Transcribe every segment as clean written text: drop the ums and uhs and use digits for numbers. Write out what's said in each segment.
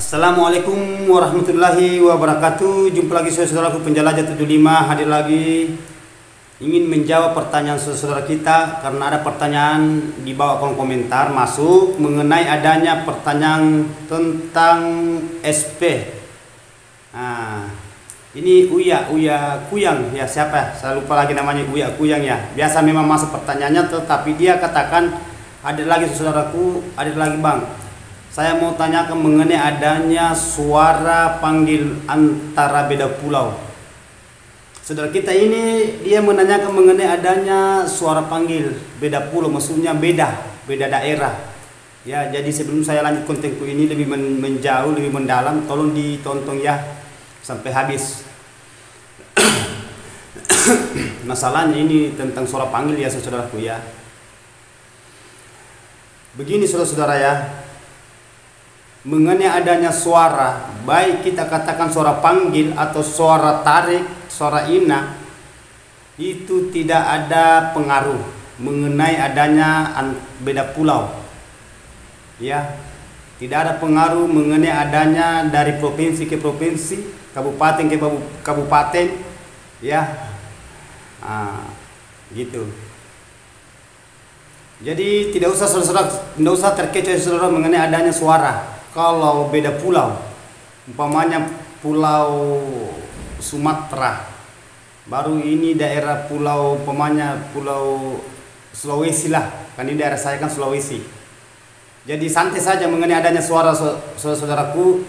Assalamualaikum warahmatullahi wabarakatuh. Jumpa lagi saudaraku penjelajah 75, hadir lagi ingin menjawab pertanyaan saudara kita karena ada pertanyaan di bawah kolom komentar masuk mengenai adanya pertanyaan tentang SP. Nah, ini Uya Kuyang ya, siapa? Saya lupa lagi namanya, Uya Kuyang ya. Biasa memang masuk pertanyaannya, tetapi dia katakan ada lagi saudaraku, ada lagi bang. Saya mau tanyakan mengenai adanya suara panggil antara beda pulau. Saudara kita ini dia menanyakan mengenai adanya suara panggil beda pulau, maksudnya beda daerah. Ya, jadi sebelum saya lanjut kontenku ini lebih menjauh, lebih mendalam, tolong ditonton ya sampai habis. Masalahnya ini tentang suara panggil ya saudaraku ya. Begini saudara-saudara ya. Mengenai adanya suara, baik kita katakan suara panggil atau suara tarik, suara ina, itu tidak ada pengaruh mengenai adanya beda pulau. Ya, tidak ada pengaruh mengenai adanya dari provinsi ke provinsi, kabupaten ke kabupaten, ya, gitu. Jadi tidak usah terkecoh saudara mengenai adanya suara. Kalau beda pulau, umpamanya pulau Sumatera, baru ini daerah pulau, umpamanya pulau Sulawesi lah, kan ini daerah saya kan Sulawesi. Jadi santai saja mengenai adanya suara saudaraku,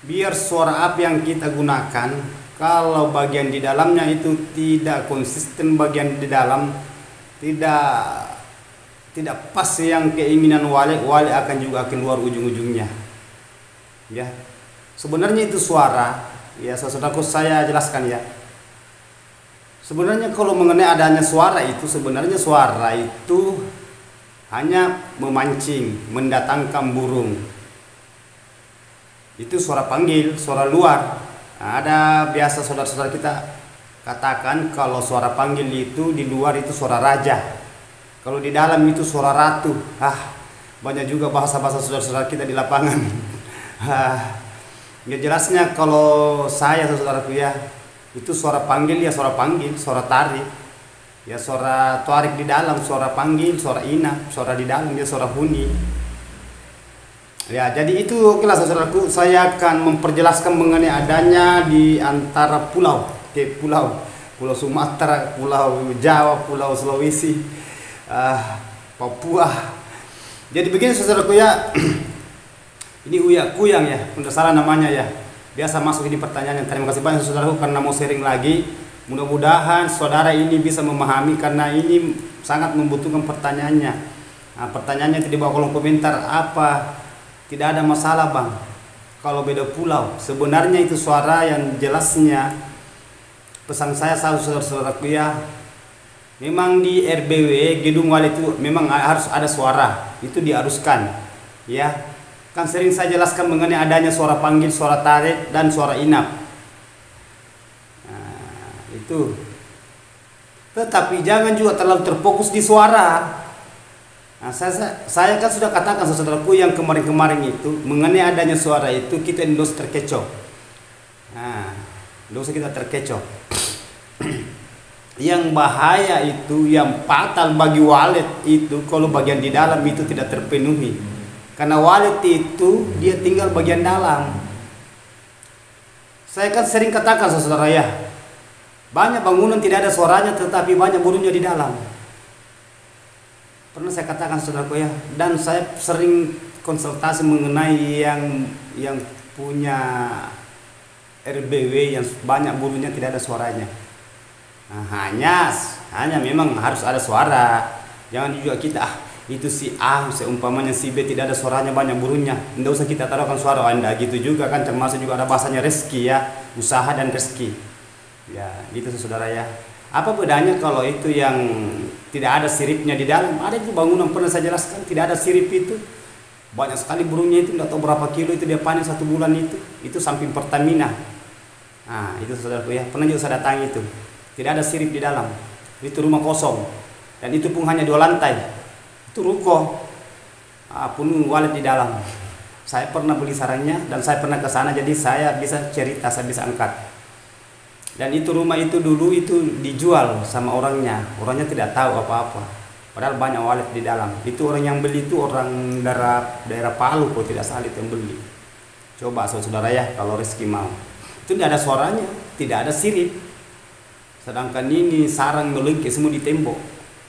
biar suara apa yang kita gunakan, kalau bagian di dalamnya itu tidak konsisten, bagian di dalam tidak pas yang keinginan wali akan juga keluar ujung-ujungnya. Ya, sebenarnya itu suara, ya saudaraku saya jelaskan ya. Sebenarnya kalau mengenai adanya suara itu, sebenarnya suara itu hanya memancing, mendatangkan burung. Itu suara panggil, suara luar. Nah, ada biasa saudara-saudara kita katakan kalau suara panggil itu di luar itu suara raja. Kalau di dalam itu suara ratu. Banyak juga bahasa-bahasa saudara-saudara kita di lapangan. Ya jelasnya kalau saya saudaraku ya, itu suara panggil ya suara panggil, suara tarik. Ya suara tarik di dalam, suara panggil, suara ina, suara di dalam ya suara huni. Ya, jadi itu okelah saudaraku, saya akan memperjelaskan mengenai adanya di antara pulau ke pulau. Pulau Sumatera, Pulau Jawa, Pulau Sulawesi, Papua. Jadi begini saudaraku ya. Ini Uya Kuyang ya, udah salah namanya ya. Biasa masuk ini pertanyaan. Terima kasih banyak saudaraku karena mau sharing lagi. Mudah-mudahan saudara ini bisa memahami karena ini sangat membutuhkan pertanyaannya. Nah, pertanyaannya itu di bawah kolom komentar apa? Tidak ada masalah bang. Kalau beda pulau, sebenarnya itu suara yang jelasnya. Pesan saya selalu saudara-saudaraku ya. Memang di RBW gedung wali itu memang harus ada suara. Itu diharuskan. Ya. Kan sering saya jelaskan mengenai adanya suara panggil, suara tarik, dan suara inap. Nah, itu. Tetapi jangan juga terlalu terfokus di suara. Nah, saya kan sudah katakan saudaraku yang kemarin-kemarin itu mengenai adanya suara itu kita tidak usah terkecoh. Nah, tidak usah kita terkecoh. Yang bahaya itu, yang fatal bagi walet itu kalau bagian di dalam itu tidak terpenuhi. Karena walet itu dia tinggal bagian dalam. Saya kan sering katakan saudara ya, banyak bangunan tidak ada suaranya tetapi banyak burungnya di dalam. Pernah saya katakan saudaraku ya, dan saya sering konsultasi mengenai yang punya RBW yang banyak burungnya tidak ada suaranya. Nah, hanya memang harus ada suara. Jangan juga kita itu si A, seumpamanya si B tidak ada suaranya banyak burungnya, tidak usah kita taruhkan suara Anda gitu juga kan, termasuk juga ada bahasanya rezeki ya, usaha dan rezeki ya, gitu saudara ya. Apa bedanya kalau itu yang tidak ada siripnya di dalam? Ada itu bangunan pernah saya jelaskan tidak ada sirip itu, banyak sekali burungnya itu, tidak tahu berapa kilo itu dia panen 1 bulan itu samping Pertamina. Nah itu saudaraku ya, pernah juga saya datang itu, tidak ada sirip di dalam, itu rumah kosong dan itu pun hanya 2 lantai. Itu ruko, penuh walet di dalam. Saya pernah beli sarangnya dan saya pernah ke sana, jadi saya bisa cerita, saya bisa angkat. Dan itu rumah itu dulu itu dijual sama orangnya tidak tahu apa-apa. Padahal banyak walet di dalam. Itu orang yang beli itu orang daerah Palu kalau tidak salah itu yang beli. Coba saudara ya kalau rezeki mau. Itu tidak ada suaranya, tidak ada sirip. Sedangkan ini sarang melengkek semua di tembok.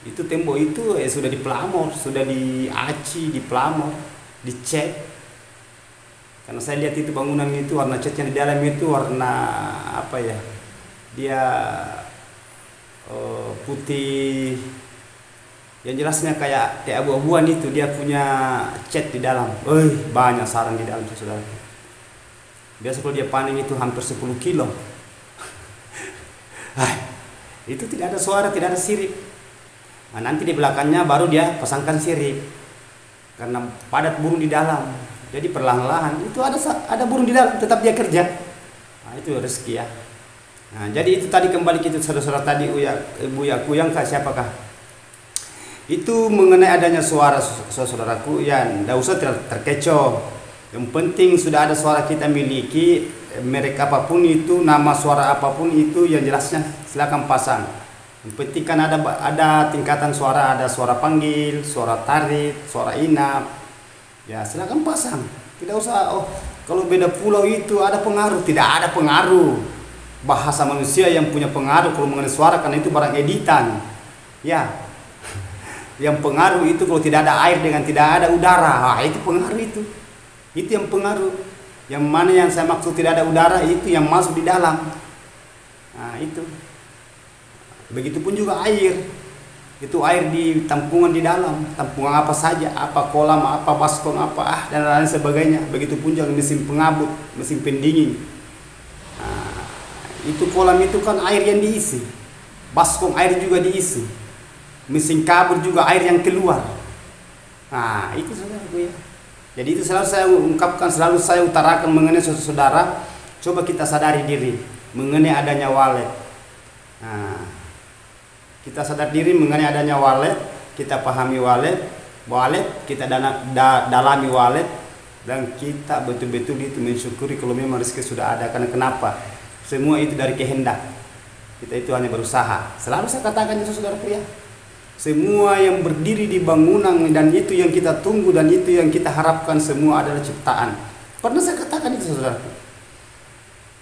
Itu tembok itu sudah dipelamor, sudah diaci, dipelamor, dicat. Karena saya lihat itu bangunan itu warna catnya di dalam itu warna apa ya? Dia putih, yang jelasnya kayak abu-abuan itu, dia punya cat di dalam. Banyak sarang di dalam saudara. Biasa kalau dia panen itu hampir 10 kilo. Itu tidak ada suara, tidak ada sirip. Nah, nanti di belakangnya baru dia pasangkan sirip karena padat burung di dalam. Jadi perlahan-lahan itu ada burung di dalam, tetap dia kerja. Nah, itu rezeki ya. Nah, jadi itu tadi kembali ke itu saudara-saudara tadi Buya Kuyang siapakah? Itu mengenai adanya suara saudaraku ya, tidak usah terkecoh. Yang penting sudah ada suara kita miliki, merek apapun itu, nama suara apapun itu, yang jelasnya silakan pasang. Yang penting kan ada tingkatan suara, ada suara panggil, suara tarik, suara inap. Ya silakan pasang. Tidak usah kalau beda pulau itu ada pengaruh, tidak ada pengaruh. Bahasa manusia yang punya pengaruh kalau mengenai suara karena itu barang editan. Ya. Yang pengaruh itu kalau tidak ada air dengan tidak ada udara, itu pengaruh itu. Itu yang pengaruh. Yang mana yang saya maksud tidak ada udara itu yang masuk di dalam. Nah, itu. Begitupun juga air. Itu air di tampungan di dalam, tampungan apa saja, apa kolam, apa baskom, apa dan lain sebagainya. Begitupun juga mesin pengabut, mesin pendingin. Itu kolam itu kan air yang diisi, baskom air juga diisi, mesin kabur juga air yang keluar. Nah itu saudaraku ya. Jadi itu selalu saya ungkapkan, selalu saya utarakan mengenai saudara. Coba kita sadari diri mengenai adanya walet. Nah, kita sadar diri mengenai adanya walet, kita pahami walet, kita dalami walet, dan kita betul-betul itu mensyukuri kalau memang rezeki sudah ada. Karena kenapa? Semua itu dari kehendak. Kita itu hanya berusaha. Selalu saya katakan itu saudaraku ya. Semua yang berdiri di bangunan dan itu yang kita tunggu dan itu yang kita harapkan semua adalah ciptaan. Pernah saya katakan itu saudaraku.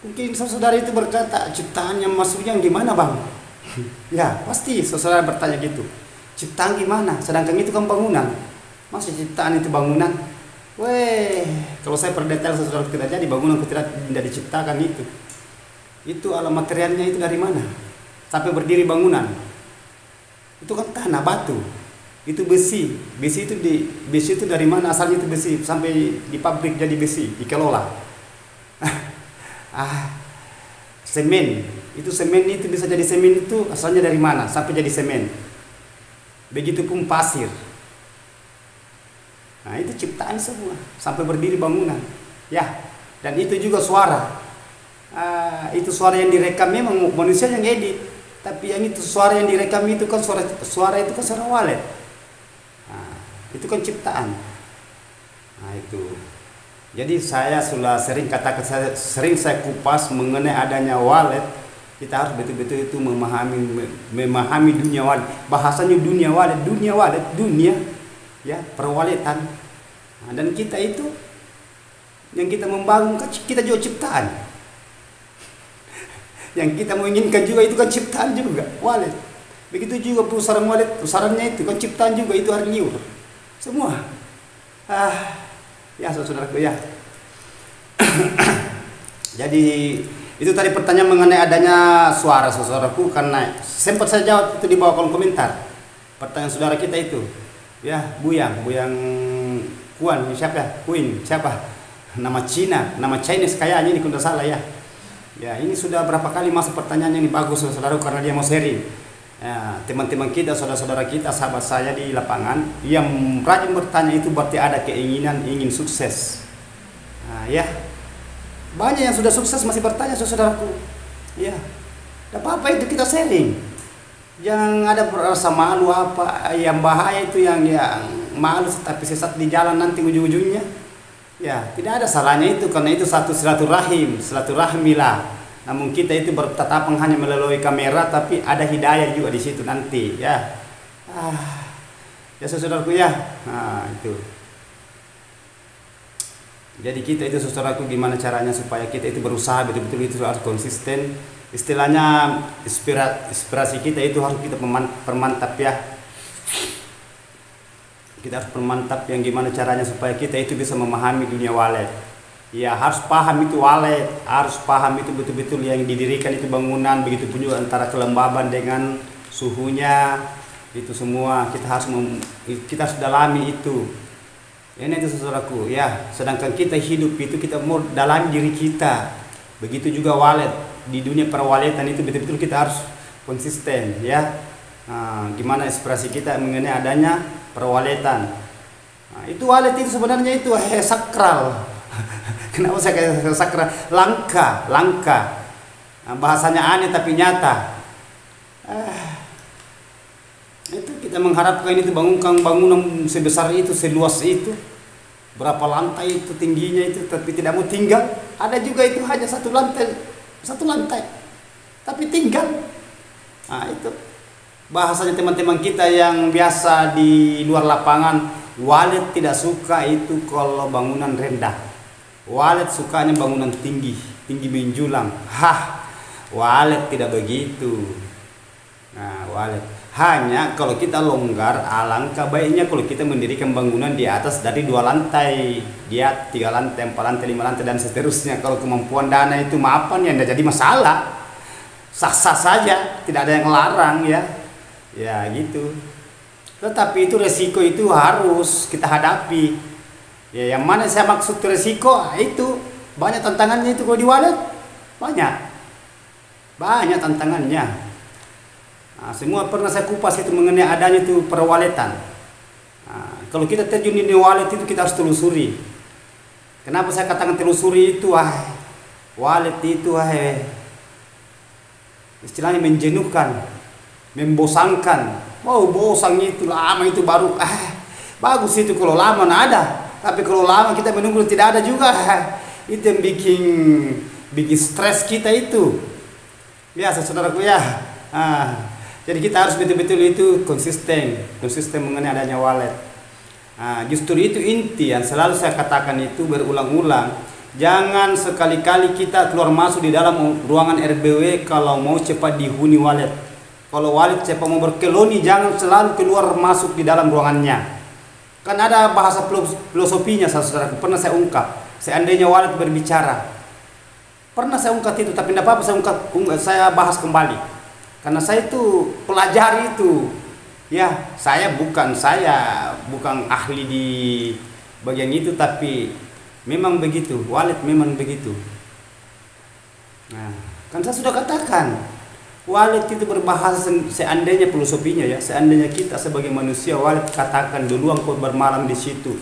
Mungkin saudara itu berkata, ciptaan yang maksudnya gimana bang? Ya pasti saudara bertanya gitu. Ciptaan gimana? Sedangkan itu kan bangunan. Maksud ciptaan itu bangunan? Kalau saya perdetail saudara tidak jadi bangunan tidak diciptakan itu. Itu alam materialnya itu dari mana? Sampai berdiri bangunan. Itu kan tanah, batu. Itu besi. Besi itu dari mana asalnya itu besi sampai di pabrik jadi besi, dikelola. Semen. Itu semen itu bisa jadi semen itu asalnya dari mana sampai jadi semen. Begitupun pasir. Nah, itu ciptaan semua sampai berdiri bangunan. Ya, dan itu juga suara. Itu suara yang direkam memang manusia yang edit, tapi yang itu suara yang direkam itu kan suara itu kan suara walet. Itu kan ciptaan. Nah itu. Jadi saya sudah sering katakan, sering saya kupas mengenai adanya walet. Kita harus betul-betul itu memahami dunia walet. Bahasanya dunia walet, dunia ya perwaletan. Dan kita itu yang kita membangun kita juga ciptaan. Yang kita menginginkan juga itu kan ciptaan juga, walet. Begitu juga pusaran walet, pusarannya itu kan ciptaan juga, itu hari liur. Semua. Ya saudaraku ya. Jadi itu tadi pertanyaan mengenai adanya suara saudaraku, karena sempat saya jawab itu di bawah kolom komentar. Pertanyaan saudara kita itu. Ya, Buyang Kuan, siapa? Queen, siapa? Nama Cina, nama Chinese kayaknya ini kalau salah ya. Ya, ini sudah berapa kali masuk pertanyaannya ini bagus saudara, karena dia mau sharing. Ya, teman-teman kita, saudara-saudara kita, sahabat saya di lapangan yang rajin bertanya itu berarti ada keinginan ingin sukses. Nah, ya. Banyak yang sudah sukses masih bertanya saudaraku. Ya. Tidak apa-apa itu kita sharing. Jangan ada rasa malu apa yang bahaya itu yang malu tapi sesat di jalan nanti ujung-ujungnya. Ya, tidak ada salahnya itu karena itu satu silaturahmilah. Namun kita itu bertatap hanya melalui kamera, tapi ada hidayah juga di situ nanti, ya. Ya saudaraku ya. Nah, itu. Jadi kita itu saudaraku gimana caranya supaya kita itu berusaha betul-betul itu harus konsisten. Istilahnya inspirasi kita itu harus kita permantap ya. Kita harus permantap yang gimana caranya supaya kita itu bisa memahami dunia walet. Ya harus paham itu walet, harus paham itu betul-betul yang didirikan itu bangunan, begitu pun juga antara kelembaban dengan suhunya, itu semua kita harus dalami itu. Ini itu saudaraku ya. Sedangkan kita hidup itu kita mau dalami diri kita. Begitu juga walet di dunia perwaletan itu betul-betul kita harus konsisten ya. Gimana inspirasi kita mengenai adanya perwaletan. Itu walet itu sebenarnya itu sakral. Kenapa saya kata sakral? Langka. Bahasanya aneh tapi nyata. Itu kita mengharapkan itu bangunan sebesar itu, seluas itu, berapa lantai itu tingginya itu, tapi tidak mau tinggal. Ada juga itu hanya satu lantai, tapi tinggal. Itu bahasanya teman-teman kita yang biasa di luar lapangan, walet tidak suka itu kalau bangunan rendah. Walet sukanya bangunan tinggi menjulang. Walet tidak begitu. Walet hanya kalau kita longgar, alangkah baiknya kalau kita mendirikan bangunan di atas dari 2 lantai, dia 3 lantai, 4 lantai, 5 lantai dan seterusnya. Kalau kemampuan dana itu maafan ya tidak jadi masalah, sah-sah saja, tidak ada yang larang ya. Ya gitu. Tetapi itu resiko itu harus kita hadapi. Ya yang mana saya maksud resiko itu banyak tantangannya itu kalau di walet. Banyak tantangannya. Semua pernah saya kupas itu mengenai adanya itu perwaletan. Kalau kita terjun di walet itu kita harus telusuri. Kenapa saya katakan telusuri itu? Walet itu istilahnya menjenuhkan, membosankan. Bosannya itu lama itu baru bagus itu kalau lama ada. Tapi kalau lama kita menunggu tidak ada juga. Itu yang bikin stres kita itu. Biasa saudaraku ya. Jadi kita harus betul-betul itu konsisten mengenai adanya walet. Justru itu inti yang selalu saya katakan itu berulang-ulang. Jangan sekali-kali kita keluar masuk di dalam ruangan RBW kalau mau cepat dihuni walet. Kalau walet cepat mau berkeloni, jangan selalu keluar masuk di dalam ruangannya. Kan ada bahasa filosofinya saudara. Pernah saya ungkap. Seandainya walet berbicara, pernah saya ungkap itu, tapi tidak apa-apa saya bahas kembali. Karena saya itu pelajari itu, ya saya bukan ahli di bagian itu, tapi memang begitu, walet memang begitu. Kan saya sudah katakan, walet itu berbahasa seandainya filosofinya ya, seandainya kita sebagai manusia walet katakan duluan kau bermalam di situ.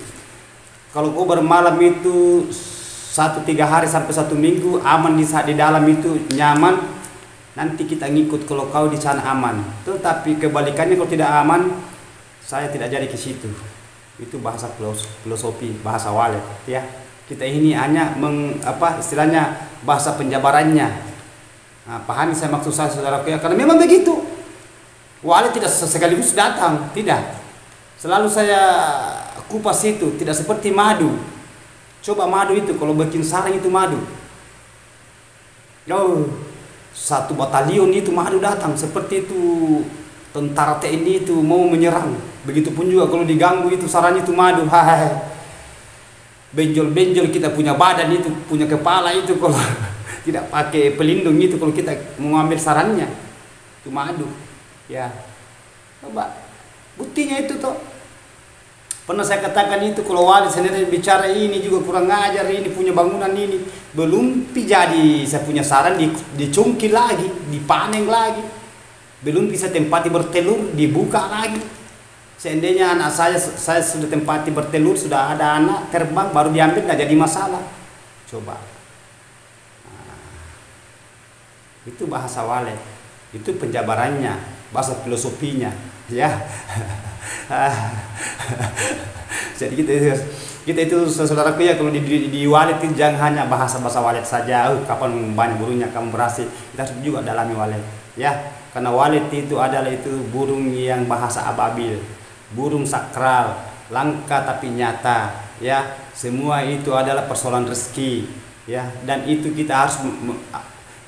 Kalau kau bermalam itu 1-3 hari sampai 1 minggu aman di dalam itu nyaman. Nanti kita ngikut kalau kau di sana aman. Tetapi kebalikannya kalau tidak aman, saya tidak jadi ke situ. Itu bahasa filosofi, bahasa walet ya. Kita ini hanya istilahnya bahasa penjabarannya. Pahami saya maksud saya saudaraku ya, karena memang begitu. Walet tidak sekaligus datang, tidak. Selalu saya kupas itu, tidak seperti madu. Coba madu itu kalau bikin sarang itu madu. 1 batalion itu madu datang, seperti itu tentara TNI itu mau menyerang. Begitupun juga kalau diganggu itu sarangnya itu madu. Benjol-benjol kita punya badan itu, punya kepala itu kalau tidak pakai pelindung itu kalau kita mau ambil sarangnya itu madu. Ya. Coba buktinya itu toh. Pernah saya katakan itu kalau walet sendiri bicara ini juga kurang ngajar, ini punya bangunan ini belum jadi saya punya saran dicungkil lagi, dipanen lagi, belum bisa tempati bertelur, dibuka lagi. Seandainya anak saya sudah tempati bertelur, sudah ada anak terbang baru diambil, tidak jadi masalah. Coba. Itu bahasa walet, itu penjabarannya, bahasa filosofinya, ya. Jadi gitu Kita itu saudaraku ya, kalau di walet itu jangan hanya bahasa walet saja. Kapan banyak burungnya kamu berhasil, kita harus juga dalami walet ya, karena walet itu adalah itu burung yang bahasa ababil, burung sakral, langka tapi nyata ya. Semua itu adalah persoalan rezeki ya, dan itu kita harus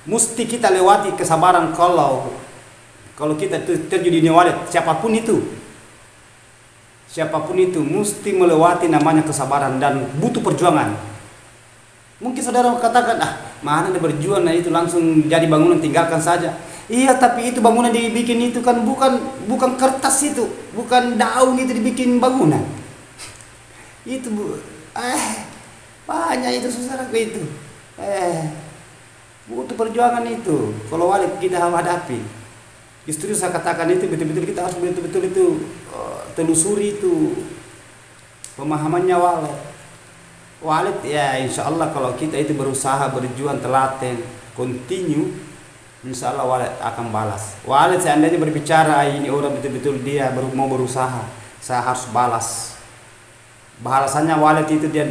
mesti kita lewati kesabaran. Kalau kita terjun di walet, siapapun itu mesti melewati namanya kesabaran dan butuh perjuangan. Mungkin saudara katakan, mana ada berjuang, nah itu langsung jadi bangunan tinggalkan saja. Iya, tapi itu bangunan dibikin itu kan bukan kertas, itu bukan daun itu dibikin bangunan. Itu banyak itu saudaraku itu. Butuh perjuangan itu. Kalau walet kita hadapi. Justru saya katakan itu betul-betul kita harus betul-betul itu telusuri itu pemahamannya walet ya. Insya Allah kalau kita itu berusaha, berjuang, telaten, continue, insya Allah walet akan balas. Walet seandainya berbicara ini orang betul-betul dia mau berusaha, saya harus balas. Balasannya walet itu dia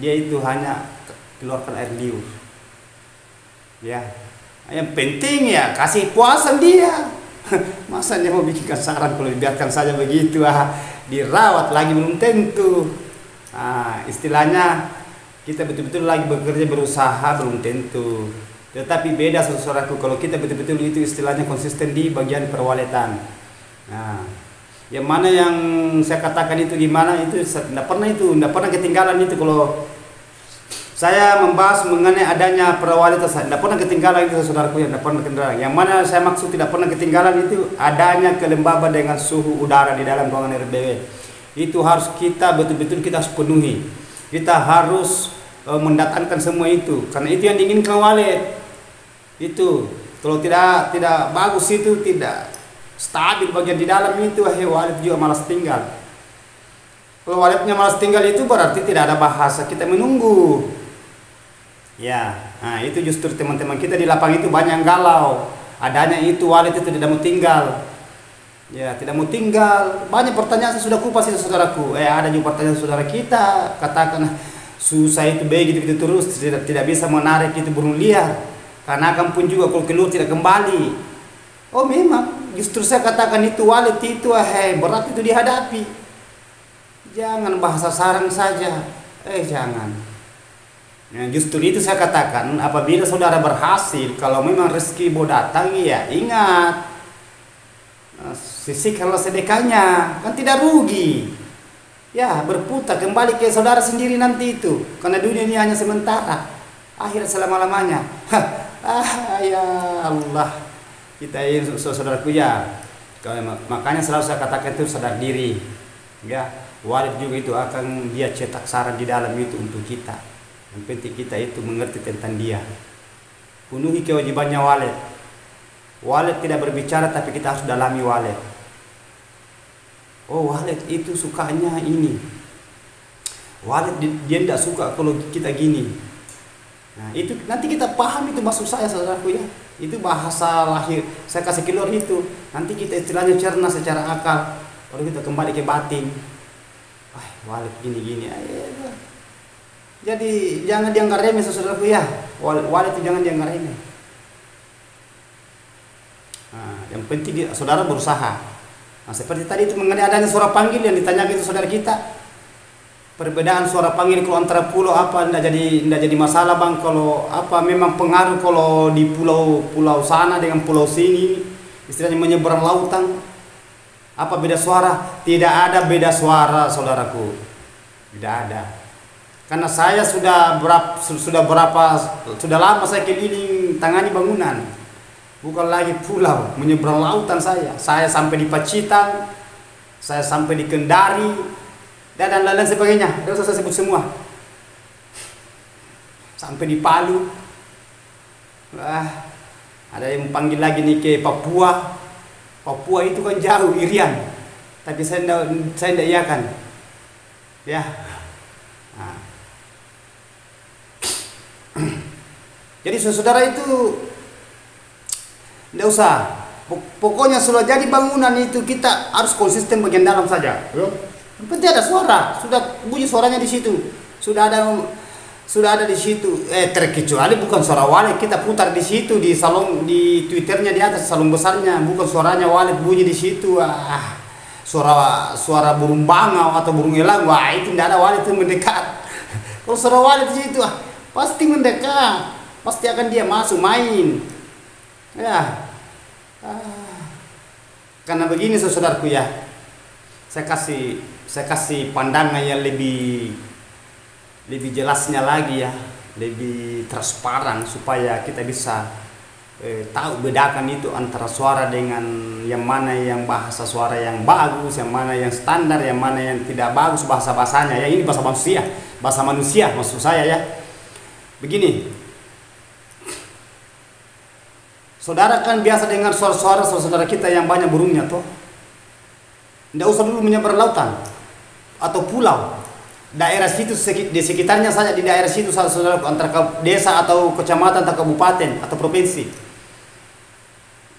itu hanya keluarkan air liur ya. Yang penting ya kasih puasan dia. Masa dia mau bikin saran kalau dibiarkan saja begitu, dirawat lagi belum tentu. Istilahnya kita betul-betul lagi bekerja, berusaha belum tentu. Tetapi beda saudaraku kalau kita betul-betul itu istilahnya konsisten di bagian perwaletan. Yang mana yang saya katakan itu gimana itu tidak pernah ketinggalan itu. Kalau saya membahas mengenai adanya perwaletan, tidak pernah ketinggalan itu saudaraku, yang tidak pernah ketinggalan. Yang mana saya maksud tidak pernah ketinggalan itu adanya kelembaban dengan suhu udara di dalam ruangan RBW. Itu harus kita betul-betul kita harus penuhi. Kita harus mendatangkan semua itu, karena itu yang diinginkan walet. Itu kalau tidak bagus, itu tidak stabil bagian di dalam itu, walet juga malas tinggal. Kalau waletnya malas tinggal itu berarti tidak ada bahasa kita menunggu. Ya, itu justru teman-teman kita di lapangan itu banyak yang galau. Adanya itu walet itu tidak mau tinggal. Ya, tidak mau tinggal. Banyak pertanyaan saya sudah kupas itu saudaraku. Ada juga pertanyaan saudara kita, katakan susah itu begitu terus, tidak bisa menarik itu burung liar. Karena akan pun juga kalau keluar tidak kembali. Oh memang, justru saya katakan itu walet itu berat itu dihadapi. Jangan bahasa sarang saja. Jangan. Justru itu saya katakan, apabila saudara berhasil, kalau memang rezeki mau datang, ya ingat, sisihkanlah sedekahnya, kan tidak rugi. Ya, berputar kembali ke saudara sendiri nanti itu, karena dunia ini hanya sementara, akhirat selama-lamanya. Ya Allah, kita ini saudaraku ya, makanya selalu saya katakan itu sadar diri. Ya, walet juga itu akan dia cetak saran di dalam itu untuk kita. Yang penting kita itu mengerti tentang dia. Penuhi kewajibannya walet. Walet tidak berbicara, tapi kita harus dalami walet. Oh, walet itu sukanya ini. Walet dia tidak suka kalau kita gini. Itu nanti kita paham itu maksud saya saudaraku ya. Itu bahasa lahir. Saya kasih keluar itu. Nanti kita istilahnya cerna secara akal. Baru kita kembali ke batin. Walet gini-gini. Jadi jangan dianggap remeh saudaraku ya. Walet itu jangan dianggap remeh. Yang penting saudara berusaha. Seperti tadi itu mengenai adanya suara panggil yang ditanyakan itu saudara kita. Perbedaan suara panggil kalau antara pulau tidak jadi masalah bang. Kalau memang pengaruh kalau di pulau sana dengan pulau sini, istilahnya menyeberang lautan. Apa beda suara? Tidak ada beda suara saudaraku. Tidak ada. Karena saya sudah lama saya keliling tangani bangunan, bukan lagi pulau, menyeberang lautan saya sampai di Pacitan, saya sampai di Kendari, dan lain-lain sebagainya, tidak usah saya sebut semua, sampai di Palu. Ada yang panggil lagi nih ke Papua itu kan jauh Irian, tapi saya tidak iakan ya. Jadi saudara itu tidak usah, pokoknya sudah jadi bangunan itu kita harus konsisten bagian dalam saja. Yang penting ada suara, sudah bunyi suaranya di situ, sudah ada di situ. Terkecuali bukan suara walet kita putar di situ di salon, di Twitternya di atas salon besarnya, bukan suaranya walet bunyi di situ. Suara burung bangau atau burung elang, wah itu tidak ada walet itu mendekat. Kalau suara walet di situ pasti mendekat, pasti akan dia masuk main. Ya, karena begini saudaraku ya, saya kasih pandangan yang lebih jelasnya lagi ya, lebih transparan supaya kita bisa tahu bedakan itu antara suara dengan yang mana yang bahasa suara yang bagus, yang mana yang standar, yang mana yang tidak bagus bahasanya ya. Ini bahasa manusia maksud saya ya. Begini, saudara kan biasa dengar suara-suara saudara kita yang banyak burungnya toh. Tidak usah dulu menyeberang lautan atau pulau, daerah situ di sekitarnya saja, di daerah situ saudara, antara desa atau kecamatan atau kabupaten atau provinsi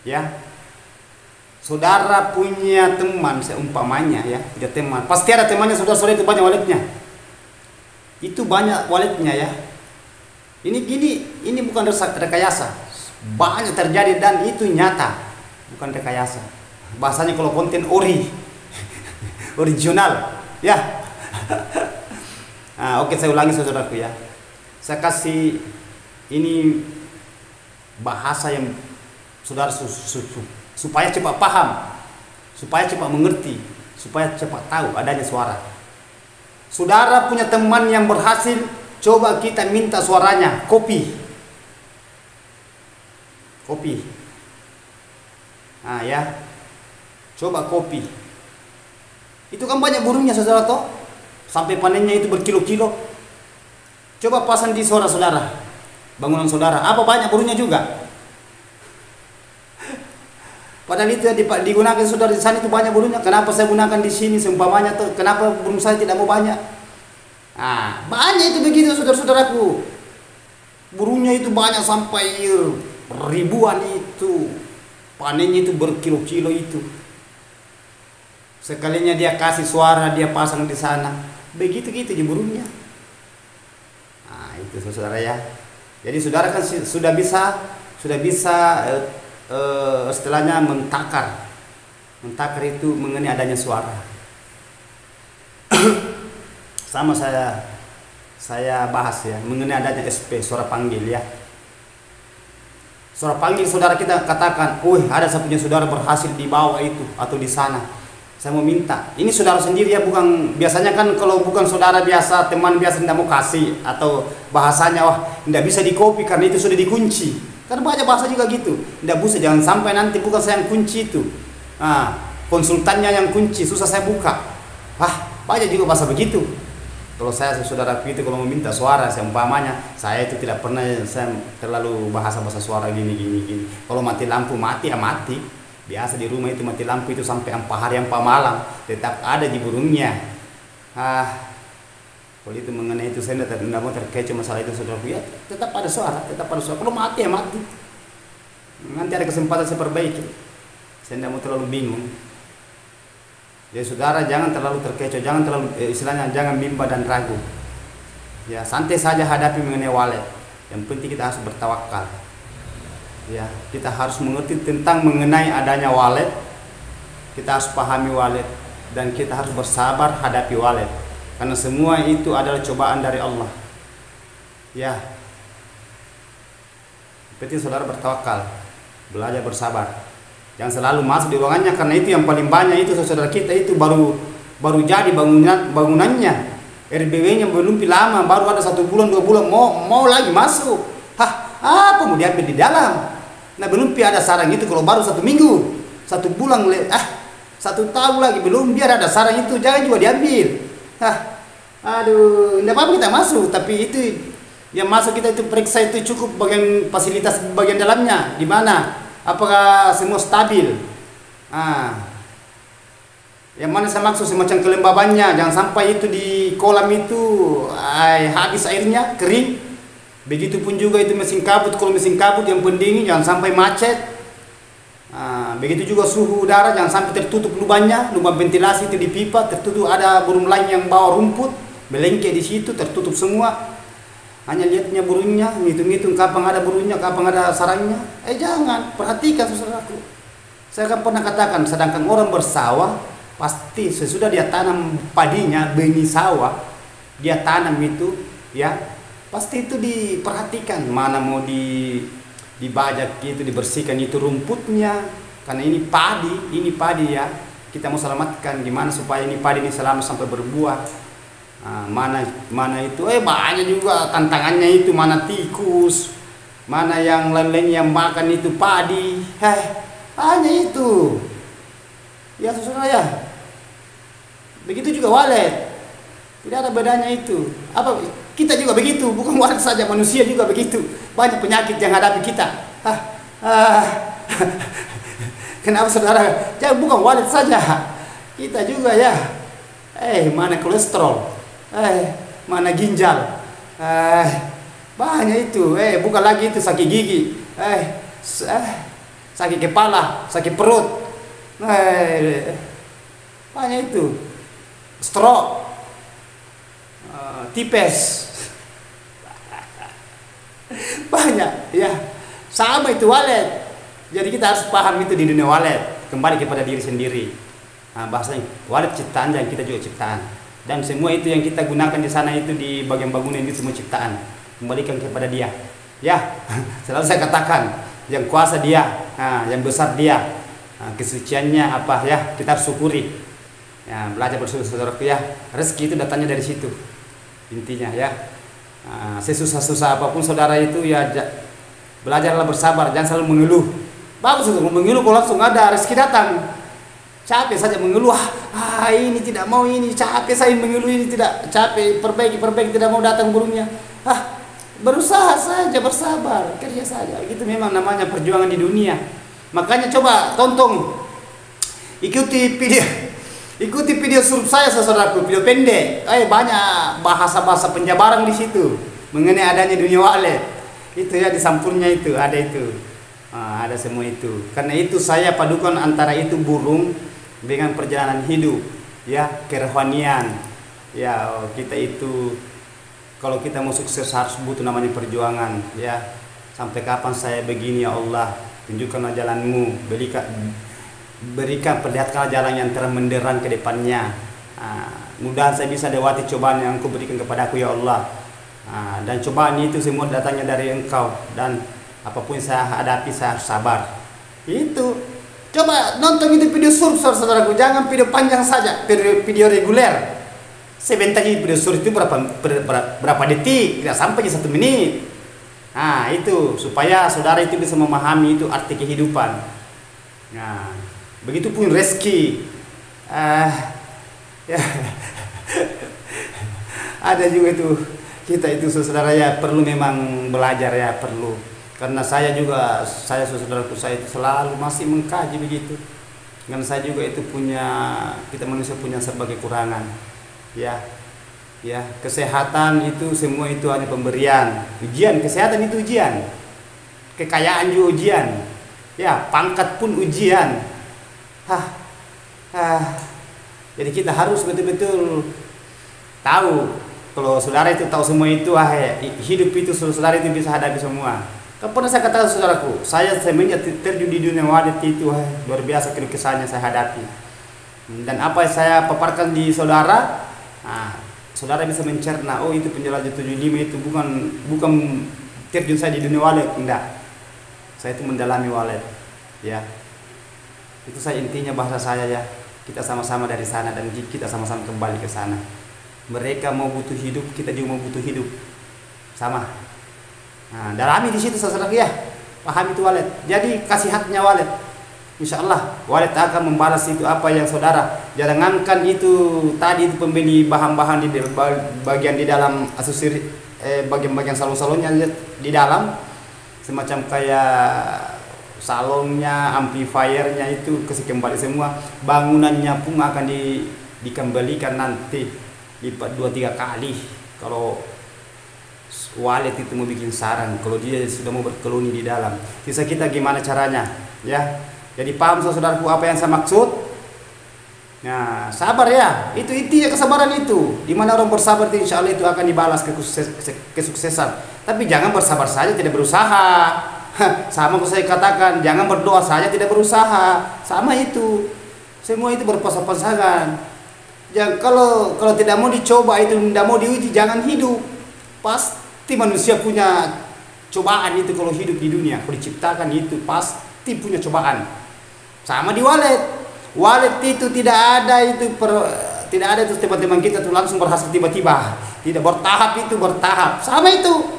ya. Saudara punya teman seumpamanya ya, punya teman, pasti ada temannya saudara itu banyak waletnya, itu banyak waletnya ya. Ini bukan rekayasa, banyak terjadi dan itu nyata, bukan rekayasa. Bahasanya kalau konten original ya. Oke, saya ulangi saudaraku ya. Saya kasih ini bahasa yang saudara supaya cepat paham, supaya cepat mengerti, supaya cepat tahu adanya suara. Saudara punya teman yang berhasil, coba kita minta suaranya, kopi. Ya, coba kopi. Itu kan banyak burungnya saudara toh, sampai panennya itu berkilo-kilo. Coba pasang di saudara, bangunan saudara, apa banyak burungnya juga. Padahal itu digunakan saudara di sana itu banyak burungnya. Kenapa saya gunakan di sini seumpamanya tuh? Kenapa burung saya tidak mau banyak? Banyak itu begitu saudara-saudaraku. Burungnya itu banyak sampai ribuan itu. Panennya itu berkilo-kilo itu. Sekalinya dia kasih suara, dia pasang di sana. Begitu-gitu di burungnya. Itu saudara ya. Jadi saudara kan sudah bisa istilahnya mentakar itu mengenai adanya suara. Sama saya bahas ya mengenai adanya SP, suara panggil ya. Suara panggil saudara kita katakan, ada saya punya saudara berhasil di bawah itu atau di sana. Saya mau minta, ini saudara sendiri ya, bukan biasanya kan kalau bukan saudara biasa, teman biasa tidak mau kasih atau bahasanya tidak bisa di-copy karena itu sudah dikunci. Kan banyak bahasa juga gitu. Tidak bisa, jangan sampai nanti bukan saya yang kunci itu. Konsultannya yang kunci, susah saya buka. Banyak juga bahasa begitu. Kalau saya saudara itu kalau meminta suara, seumpamanya saya itu tidak pernah saya terlalu bahasa suara gini. Kalau mati lampu mati ya mati. Biasa di rumah itu mati lampu itu sampai 4 hari 4 malam tetap ada di burungnya. Kalau itu mengenai itu saya tidak mau terkecoh masalah itu saudara, ya tetap ada suara. Kalau mati ya mati. Nanti ada kesempatan saya perbaiki. Saya tidak mau terlalu bingung. Jadi saudara jangan terlalu terkecoh, jangan terlalu istilahnya jangan bimbang dan ragu. Ya santai saja hadapi mengenai walet. Yang penting kita harus bertawakal. Ya, kita harus mengerti tentang mengenai adanya walet. Kita harus pahami walet dan kita harus bersabar hadapi walet. Karena semua itu adalah cobaan dari Allah. Ya. Penting saudara bertawakal, belajar bersabar. Jangan selalu masuk di ruangannya karena itu yang paling banyak itu saudara kita itu baru jadi bangunannya. RBW-nya belum lama, baru ada 1 bulan 2 bulan mau lagi masuk. Apa mau diambil di dalam? Nah belum ada sarang itu kalau baru 1 minggu, 1 bulan, 1 tahun lagi belum biar ada sarang itu jangan juga diambil. Tidak apa-apa kita masuk, tapi itu yang masuk kita itu periksa itu cukup bagian fasilitas bagian dalamnya di mana, apakah semua stabil. Yang mana saya maksud semacam kelembabannya, jangan sampai itu di kolam itu habis airnya kering. Begitupun juga itu mesin kabut, kalau mesin kabut yang pendingin jangan sampai macet. Begitu juga suhu udara, jangan sampai tertutup lubangnya, lubang ventilasi itu di pipa tertutup, ada burung lain yang bawa rumput belengke di situ tertutup semua. Hanya lihatnya burungnya, ngitung-ngitung kapan ada burungnya, kapan ada sarangnya. Jangan, perhatikan saudaraku. Saya kan pernah katakan, sedangkan orang bersawah pasti sesudah dia tanam padinya, benih sawah, dia tanam itu, ya pasti itu diperhatikan, mana mau dibajak gitu, dibersihkan itu rumputnya, karena ini padi ya, kita mau selamatkan gimana supaya ini padi ini selamat sampai berbuah. Mana itu banyak juga tantangannya itu, mana tikus, mana yang lain-lain yang makan itu padi, hanya itu ya saudara ya. Begitu juga walet, tidak ada bedanya itu. Apa kita juga begitu, bukan walet saja, manusia juga begitu, banyak penyakit yang hadapi kita. Kenapa saudara? Jangan bukan walet saja, kita juga ya. Mana kolesterol, mana ginjal, banyak itu. Bukan lagi itu sakit gigi, sakit kepala, sakit perut, banyak itu, stroke, tipes, banyak ya. Sama itu walet. Jadi kita harus paham itu di dunia walet, kembali kepada diri sendiri. Bahasanya walet ciptaan dan kita juga ciptaan, dan semua itu yang kita gunakan di sana itu di bagian bangunan itu semua ciptaan, kembalikan kepada dia ya. Selalu saya katakan, yang kuasa dia, yang besar dia, kesuciannya apa ya, kita harus syukuri ya. Belajar bersyukur saudaraku ya, rezeki itu datangnya dari situ intinya ya. Sesusah-susah apapun saudara itu ya, belajarlah bersabar, jangan selalu mengeluh. Bagus untuk mengeluh kalau langsung ada rezeki datang. Capek saja mengeluh, ini tidak mau, ini capek saya mengeluh, ini tidak capek, perbaiki tidak mau datang burungnya. Berusaha saja, bersabar, kerja saja. Itu memang namanya perjuangan di dunia. Makanya coba tonton, ikuti video suruh saya saudaraku, video pendek. Banyak bahasa-bahasa penjabaran di situ mengenai adanya dunia walet. Itu ya, di sampulnya itu ada itu. Ada semua itu. Karena itu saya padukan antara itu burung dengan perjalanan hidup ya, kerohanian ya. Kita itu kalau kita mau sukses harus butuh namanya perjuangan ya. Sampai kapan saya begini ya Allah, tunjukkanlah jalanmu, berikan perlihatkanlah jalan yang terang menderang ke depannya. Mudah saya bisa lewati cobaan yang Engkau berikan kepadaku ya Allah. Dan cobaan itu semua datangnya dari Engkau, dan apapun saya hadapi saya harus sabar. Itu coba nonton itu video surf saudaraku, jangan video panjang saja, video reguler. Sebentar video surf itu berapa detik, tidak sampai 1 menit. Itu supaya saudara itu bisa memahami itu arti kehidupan. Begitupun rezeki. Ya. Ada juga itu, kita itu saudara ya perlu memang belajar ya, perlu. Karena saya saudaraku, saya itu selalu masih mengkaji begitu. Karena saya juga itu kita manusia punya serba kekurangan. Ya, kesehatan itu semua itu hanya pemberian. Ujian kesehatan itu ujian. Kekayaan juga ujian. Ya, pangkat pun ujian. Jadi kita harus betul-betul tahu. Kalau saudara itu tahu semua itu, hidup itu saudara itu bisa hadapi semua. Pernah saya katakan saudaraku, saya semenjak terjun di dunia walet itu luar biasa kesannya saya hadapi. Dan apa yang saya paparkan di saudara, saudara bisa mencerna. Itu penjelasan 75 itu bukan terjun saya di dunia walet, enggak. Saya itu mendalami walet, ya. Itu saya intinya bahasa saya ya. Kita sama-sama dari sana dan kita sama-sama kembali ke sana. Mereka mau butuh hidup, kita juga mau butuh hidup, sama. Dalami di situ saudara ya, pahami itu walet. Jadi kasih haknya walet. Insya Allah walet akan membalas itu apa yang saudara. Jangankan itu tadi itu pembeli bahan-bahan di bagian di dalam aksesori, bagian-bagian salon-salonnya di dalam, semacam kayak salonnya, amplifiernya itu kasih kembali semua. Bangunannya pun akan dikembalikan nanti lipat 2-3 kali. Kalau walet itu mau bikin sarang, kalau dia sudah mau berkoloni di dalam. Kisah kita gimana caranya ya? Jadi paham saudaraku apa yang saya maksud? Nah, sabar ya, itu intinya kesabaran itu. Di mana orang bersabar itu insya Allah itu akan dibalas kesuksesan. Tapi jangan bersabar saja tidak berusaha. Sama saya katakan, jangan berdoa saja tidak berusaha. Sama itu. Semua itu berpasang-pasangan. Jangan kalau tidak mau dicoba itu, tidak mau diuji, jangan hidup. Pasti manusia punya cobaan itu kalau hidup di dunia. Kalau diciptakan itu pasti punya cobaan. Sama di walet itu tidak ada itu teman-teman kita tuh langsung berhasil tiba-tiba, tidak bertahap, itu bertahap sama itu.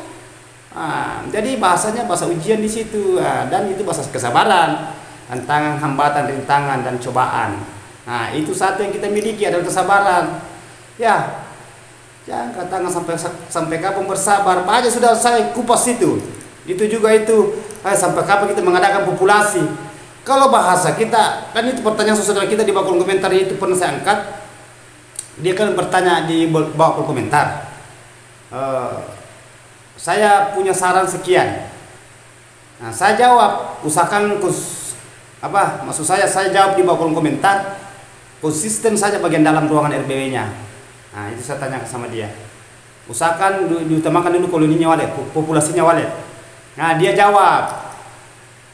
Jadi bahasanya bahasa ujian di situ, dan itu bahasa kesabaran, tantangan, hambatan, rintangan dan cobaan. Nah, itu satu yang kita miliki adalah kesabaran. Ya, jangan katakan sampai kapan bersabar. Aja sudah saya kupas itu. Itu juga itu sampai kapan kita mengadakan populasi. Kalau bahasa kita, kan itu pertanyaan saudara kita di bawah kolom komentar itu pernah saya angkat. Dia kan bertanya di bawah kolom komentar. Saya punya saran sekian. Nah, saya jawab, usahakan maksud saya jawab di bawah kolom komentar, konsisten saja bagian dalam ruangan RBW-nya. Nah, itu saya tanya sama dia. Usahakan diutamakan dulu koloninya walet, populasinya walet. Nah, dia jawab.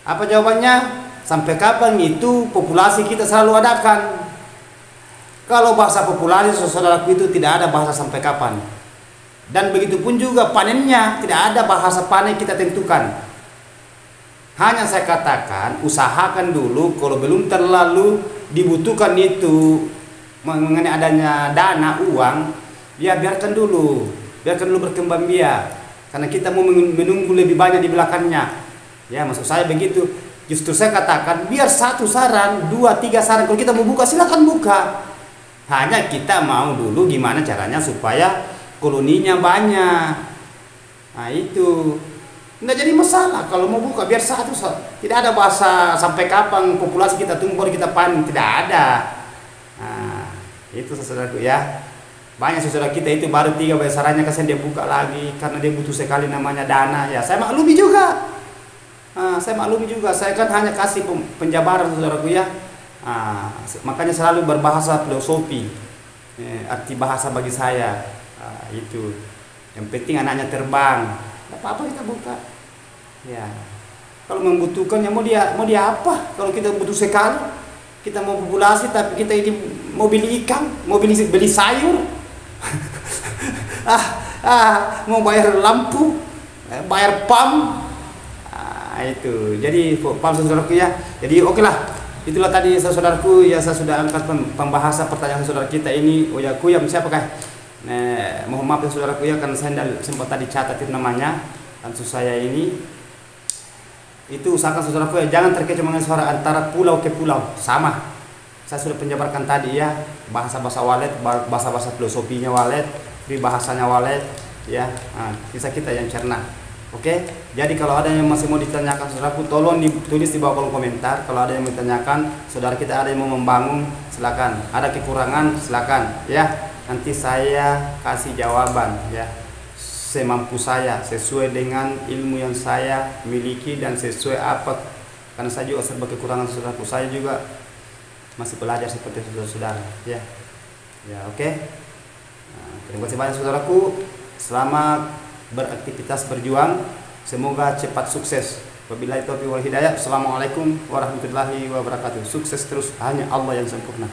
Apa jawabannya? Sampai kapan itu populasi kita selalu adakan? Kalau bahasa populasi saudaraku itu tidak ada bahasa sampai kapan. Dan begitu pun juga panennya, tidak ada bahasa panen kita tentukan. Hanya saya katakan, usahakan dulu kalau belum terlalu dibutuhkan itu mengenai adanya dana, uang, ya biarkan dulu berkembang biak. Karena kita mau menunggu lebih banyak di belakangnya. Ya, maksud saya begitu. Justru saya katakan biar 1 saran, 2, 3 saran kalau kita mau buka silakan buka. Hanya kita mau dulu gimana caranya supaya koloninya banyak. Nah, itu nggak jadi masalah kalau mau buka biar 1. Tidak ada bahasa sampai kapan populasi kita tunggu baru kita panen, tidak ada. Nah, itu saudaraku ya. Banyak saudara kita itu baru 3 sarannya kasihan dia buka lagi karena dia butuh sekali namanya dana. Ya, saya maklumi juga. Saya kan hanya kasih penjabaran saudaraku ya. Makanya selalu berbahasa filosofi, arti bahasa bagi saya. Itu yang penting anaknya terbang, tidak apa-apa kita buka. Ya, kalau membutuhkan ya mau dia apa? Kalau kita butuh sekali, kita mau populasi tapi kita ini mau beli ikan, mau beli sayur, mau bayar lampu, bayar pam. Itu jadi paham saudaraku ya. Jadi oke lah, itulah tadi saudaraku ya, saya sudah angkat pembahasan pertanyaan saudara kita ini. Oya Kuyam siapakah? Mohon maaf ya saudaraku ya, karena saya sempat tadi catat itu namanya langsung saya ini. Itu usahakan saudaraku ya, jangan terkecoh dengan suara antara pulau ke pulau sama. Saya sudah penjabarkan tadi ya, bahasa-bahasa walet, bahasa-bahasa filosofinya walet, bahasanya walet ya. Bisa kita yang cerna. Oke, jadi kalau ada yang masih mau ditanyakan saudaraku, tolong ditulis di bawah kolom komentar. Kalau ada yang mau ditanyakan, saudara kita ada yang mau membangun, silakan. Ada kekurangan, silakan. Ya, nanti saya kasih jawaban ya, semampu saya, sesuai dengan ilmu yang saya miliki dan sesuai apa. Karena saya juga serba kekurangan saudaraku, saya juga masih belajar seperti saudara-saudara. Ya, oke. Terima kasih banyak saudaraku. Selamat beraktivitas berjuang, semoga cepat sukses. Wabillahi taufiq wal hidayah. Assalamualaikum warahmatullahi wabarakatuh. Sukses terus, hanya Allah yang sempurna.